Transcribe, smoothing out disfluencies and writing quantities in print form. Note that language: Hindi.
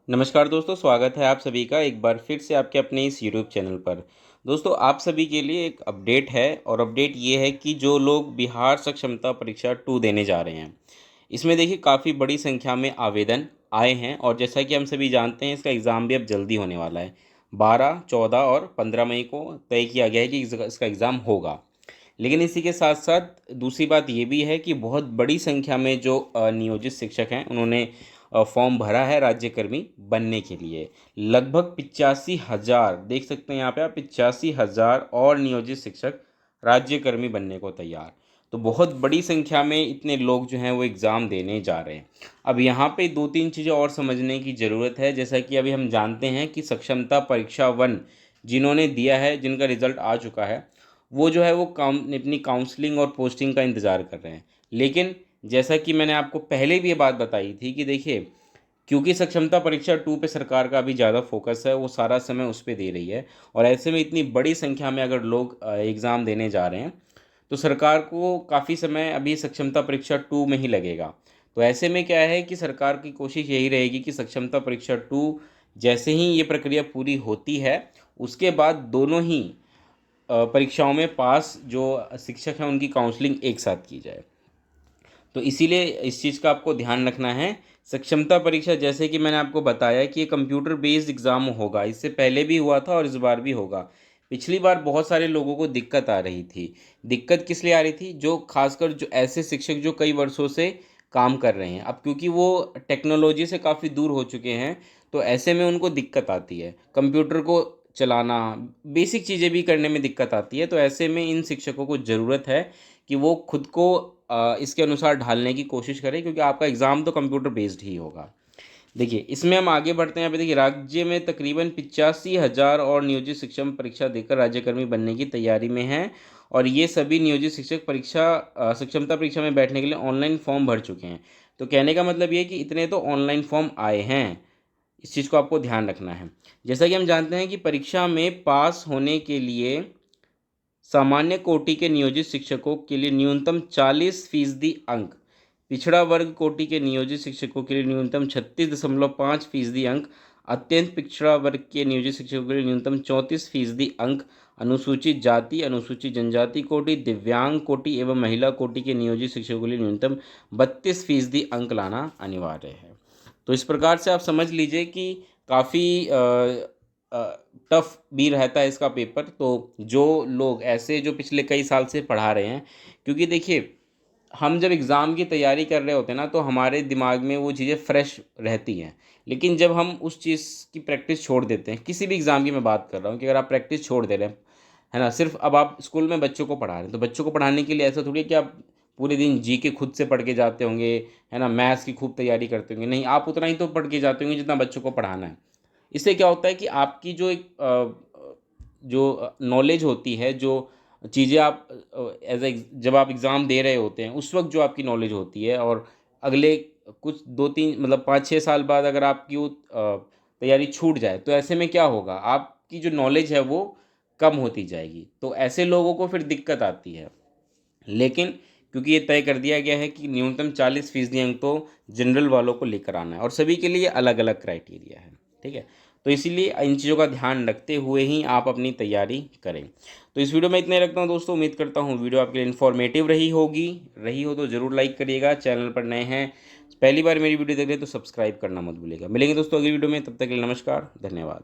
नमस्कार दोस्तों, स्वागत है आप सभी का एक बार फिर से आपके अपने इस यूट्यूब चैनल पर। दोस्तों, आप सभी के लिए एक अपडेट है और अपडेट ये है कि जो लोग बिहार सक्षमता परीक्षा 2 देने जा रहे हैं, इसमें देखिए काफ़ी बड़ी संख्या में आवेदन आए हैं और जैसा कि हम सभी जानते हैं इसका एग्ज़ाम भी अब जल्दी होने वाला है। 12, 14 और 15 मई को तय किया गया है कि इसका एग्ज़ाम होगा। लेकिन इसी के साथ-साथ दूसरी बात ये भी है कि बहुत बड़ी संख्या में जो नियोजित शिक्षक हैं, उन्होंने फॉर्म भरा है राज्यकर्मी बनने के लिए। लगभग 85,000 देख सकते हैं यहाँ पे आप 85,000 और नियोजित शिक्षक राज्यकर्मी बनने को तैयार। तो बहुत बड़ी संख्या में इतने लोग जो हैं वो एग्ज़ाम देने जा रहे हैं। अब यहाँ पे 2-3 चीज़ें और समझने की ज़रूरत है। जैसा कि अभी हम जानते हैं कि सक्षमता परीक्षा 1 जिन्होंने दिया है, जिनका रिज़ल्ट आ चुका है, वो जो है वो अपनी काउंसलिंग और पोस्टिंग का इंतज़ार कर रहे हैं। लेकिन जैसा कि मैंने आपको पहले भी ये बात बताई थी कि देखिए, क्योंकि सक्षमता परीक्षा 2 पे सरकार का अभी ज़्यादा फोकस है, वो सारा समय उस पे दे रही है और ऐसे में इतनी बड़ी संख्या में अगर लोग एग्ज़ाम देने जा रहे हैं, तो सरकार को काफ़ी समय अभी सक्षमता परीक्षा 2 में ही लगेगा। तो ऐसे में क्या है कि सरकार की कोशिश यही रहेगी कि सक्षमता परीक्षा 2 जैसे ही ये प्रक्रिया पूरी होती है, उसके बाद दोनों ही परीक्षाओं में पास जो शिक्षक हैं उनकी काउंसलिंग एक साथ की जाए। तो इसीलिए इस चीज़ का आपको ध्यान रखना है। सक्षमता परीक्षा जैसे कि मैंने आपको बताया कि ये कंप्यूटर बेस्ड एग्ज़ाम होगा, इससे पहले भी हुआ था और इस बार भी होगा। पिछली बार बहुत सारे लोगों को दिक्कत आ रही थी। दिक्कत किस लिए आ रही थी? जो खासकर जो ऐसे शिक्षक जो कई वर्षों से काम कर रहे हैं। अब क्योंकि वो टेक्नोलॉजी से काफ़ी दूर हो चुके हैं, तो ऐसे में उनको दिक्कत आती है। कंप्यूटर को चलाना, बेसिक चीज़ें भी करने में दिक्कत आती है। तो ऐसे में इन शिक्षकों को ज़रूरत है कि वो खुद को इसके अनुसार ढालने की कोशिश करें, क्योंकि आपका एग्ज़ाम तो कंप्यूटर बेस्ड ही होगा। देखिए, इसमें हम आगे बढ़ते हैं। यहाँ पे देखिए, राज्य में तकरीबन 85,000 और नियोजित शिक्षक परीक्षा देकर राज्यकर्मी बनने की तैयारी में हैं और ये सभी नियोजित शिक्षक सक्षमता परीक्षा में बैठने के लिए ऑनलाइन फॉर्म भर चुके हैं। तो कहने का मतलब ये है कि इतने तो ऑनलाइन फॉर्म आए हैं। इस चीज़ को आपको ध्यान रखना है। जैसा कि हम जानते हैं कि परीक्षा में पास होने के लिए सामान्य कोटि के नियोजित शिक्षकों के लिए न्यूनतम 40% अंक, पिछड़ा वर्ग कोटि के नियोजित शिक्षकों के लिए न्यूनतम 36.5% अंक, अत्यंत पिछड़ा वर्ग के नियोजित शिक्षकों के लिए न्यूनतम 34% अंक, अनुसूचित जाति, अनुसूचित जनजाति कोटि, दिव्यांग कोटि एवं महिला कोटि के नियोजित शिक्षकों के लिए न्यूनतम 32% अंक लाना अनिवार्य है। तो इस प्रकार से आप समझ लीजिए कि काफ़ी टफ भी रहता है इसका पेपर। तो जो लोग ऐसे जो पिछले कई साल से पढ़ा रहे हैं, क्योंकि देखिए, हम जब एग्ज़ाम की तैयारी कर रहे होते हैं ना, तो हमारे दिमाग में वो चीज़ें फ्रेश रहती हैं। लेकिन जब हम उस चीज़ की प्रैक्टिस छोड़ देते हैं, किसी भी एग्ज़ाम की मैं बात कर रहा हूँ कि अगर आप प्रैक्टिस छोड़ दे रहे हैं, है ना, सिर्फ अब आप स्कूल में बच्चों को पढ़ा रहे हैं, तो बच्चों को पढ़ाने के लिए ऐसा थोड़ी है कि आप पूरे दिन जी के खुद से पढ़ के जाते होंगे, है ना, मैथ्स की खूब तैयारी करते होंगे। नहीं, आप उतना ही तो पढ़ के जाते होंगे जितना बच्चों को पढ़ाना है। इससे क्या होता है कि आपकी जो एक जो नॉलेज होती है, जो चीज़ें आप एज ए जब आप एग्ज़ाम दे रहे होते हैं, उस वक्त जो आपकी नॉलेज होती है, और अगले कुछ 2-3 मतलब 5-6 साल बाद अगर आपकी वो तैयारी छूट जाए, तो ऐसे में क्या होगा, आपकी जो नॉलेज है वो कम होती जाएगी। तो ऐसे लोगों को फिर दिक्कत आती है। लेकिन क्योंकि ये तय कर दिया गया है कि न्यूनतम 40% अंक तो जनरल वालों को लेकर आना है और सभी के लिए अलग अलग क्राइटेरिया है। ठीक है, तो इसीलिए इन चीज़ों का ध्यान रखते हुए ही आप अपनी तैयारी करें। तो इस वीडियो में इतना ही रखता हूँ दोस्तों। उम्मीद करता हूँ वीडियो आपके लिए इन्फॉर्मेटिव रही हो तो ज़रूर लाइक करिएगा। चैनल पर नए हैं, पहली बार मेरी वीडियो देख रहे हैं तो सब्सक्राइब करना मत भूलिएगा। मिलेंगे दोस्तों अगली वीडियो में, तब तक के लिए नमस्कार, धन्यवाद।